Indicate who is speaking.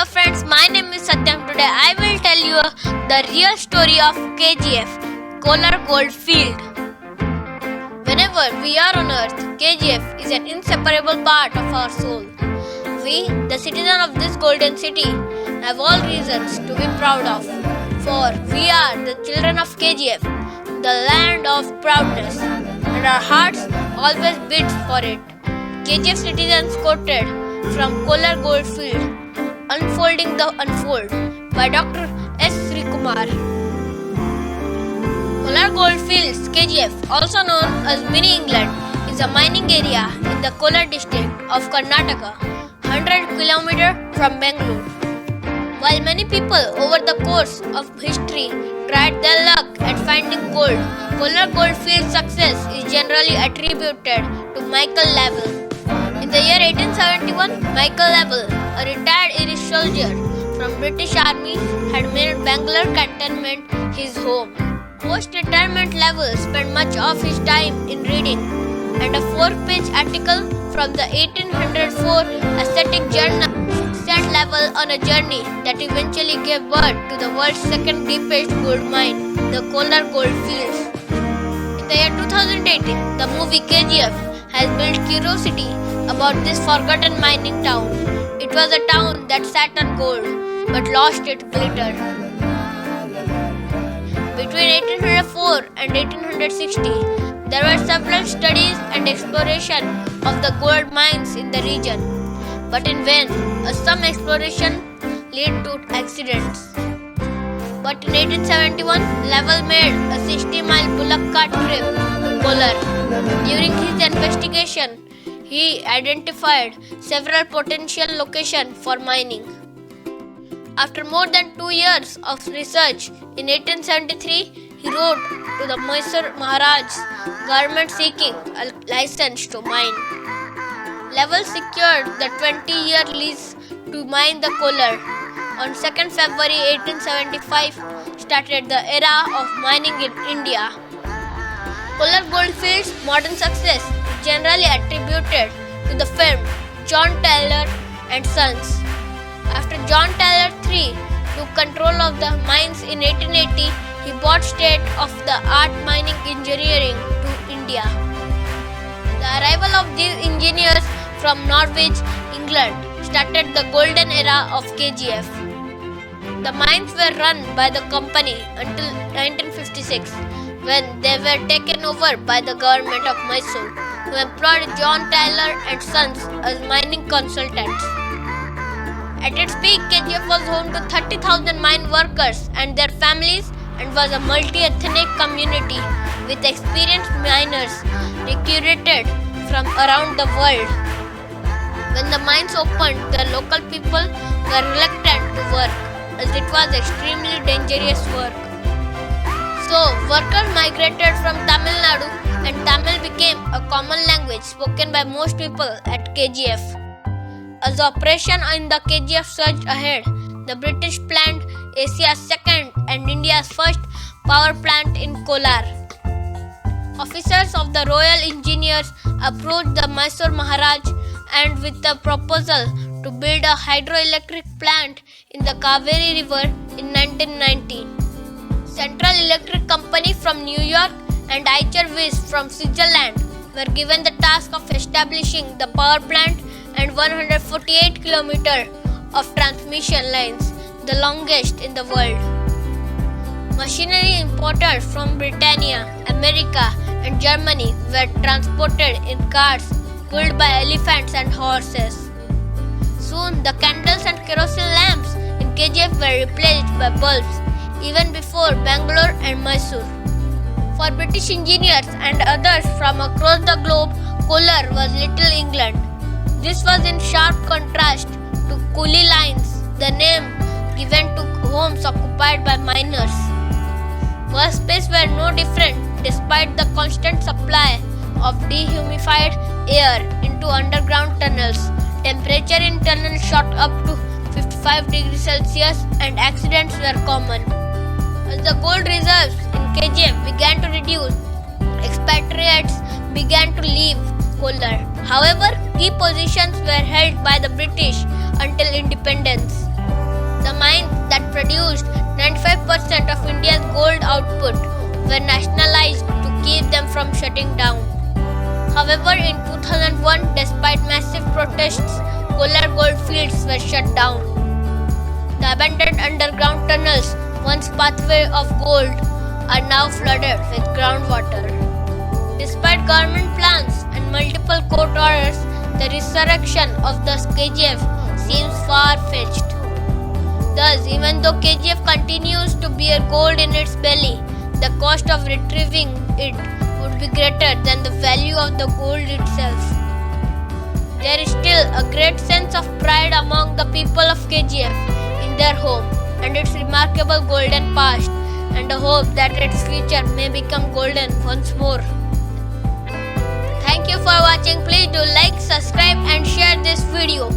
Speaker 1: Hello friends, my name is Satyam. Today I will tell you the real story of KGF, Kolar Goldfield. Whenever we are on earth, KGF is an inseparable part of our soul. We, the citizens of this golden city, have all reasons to be proud of. For we are the children of KGF, the land of proudness, and our hearts always beat for it. KGF citizens quoted from Kolar Goldfield, Unfolding the Unfold by Dr. S. Srikumar. Kolar Goldfields, KGF, also known as Mini England, is a mining area in the Kolar district of Karnataka, 100 km from Bangalore. While many people over the course of history tried their luck at finding gold, Kolar Goldfield's success is generally attributed to Michael Lavelle. In the year 1871, Michael Lavelle, a retired Irish soldier from British Army, had made Bangalore cantonment his home. Post-retirement, Lavelle spent much of his time in reading, and a 4-page article from the 1804 Aesthetic Journal sent Lavelle on a journey that eventually gave birth to the world's second deepest gold mine, the Kolar Goldfields. In the year 2018, the movie KGF has built curiosity about this forgotten mining town. It was a town that sat on gold but lost its glitter. Between 1804 and 1860, there were several studies and exploration of the gold mines in the region, but in vain, as some exploration led to accidents. But in 1871, Lavelle made a 60-mile bullock cart trip to Kolar. During his investigation, he identified several potential locations for mining. After more than 2 years of research, in 1873, he wrote to the Mysore Maharaj's government seeking a license to mine. Lavelle secured the 20-year lease to mine the Kolar. On 2nd February 1875, started the era of mining in India. Kolar Goldfield's modern success is generally attributed to the firm John Taylor and Sons. After John Taylor III took control of the mines in 1880, he brought state-of-the-art mining engineering to India. The arrival of these engineers from Norwich, England, started the golden era of KGF. The mines were run by the company until 1956, when they were taken over by the government of Mysore, who employed John Taylor and Sons as mining consultants. At its peak, KGF was home to 30,000 mine workers and their families and was a multi-ethnic community with experienced miners recruited from around the world. When the mines opened, the local people were reluctant to work, as it was extremely dangerous work. So, workers migrated from Tamil Nadu and Tamil became a common language spoken by most people at KGF. As the operation in the KGF surged ahead, the British planned Asia's second and India's first power plant in Kolar. Officers of the Royal Engineers approached the Mysore Maharaj and with the proposal to build a hydroelectric plant in the Kaveri River in 1919. Central Electric Company from New York and Eicher Wyss from Switzerland were given the task of establishing the power plant and 148 kilometers of transmission lines, the longest in the world. Machinery imported from Britannia, America, and Germany were transported in carts pulled by elephants and horses. Soon, the candles and kerosene lamps in KGF were replaced by bulbs, even before Bangalore and Mysore. For British engineers and others from across the globe, Kolar was Little England. This was in sharp contrast to Coolie Lines, the name given to homes occupied by miners. Workspaces were no different despite the constant supply of dehumidified air into underground tunnels. Temperature in tunnels shot up to 55 degrees Celsius and accidents were common. As the gold reserves in KGF began to reduce, expatriates began to leave Kolar. However, key positions were held by the British until independence. produced 95% of India's gold output were nationalized to keep them from shutting down. However, in 2001, despite massive protests, Kolar gold fields were shut down. The abandoned underground tunnels, once pathway of gold, are now flooded with groundwater. Despite government plans and multiple court orders, the resurrection of the KGF seems far-fetched. Thus, even though KGF continues to bear gold in its belly, the cost of retrieving it would be greater than the value of the gold itself. There is still a great sense of pride among the people of KGF in their home and its remarkable golden past, and a hope that its future may become golden once more. Thank you for watching. Please do like, subscribe and share this video.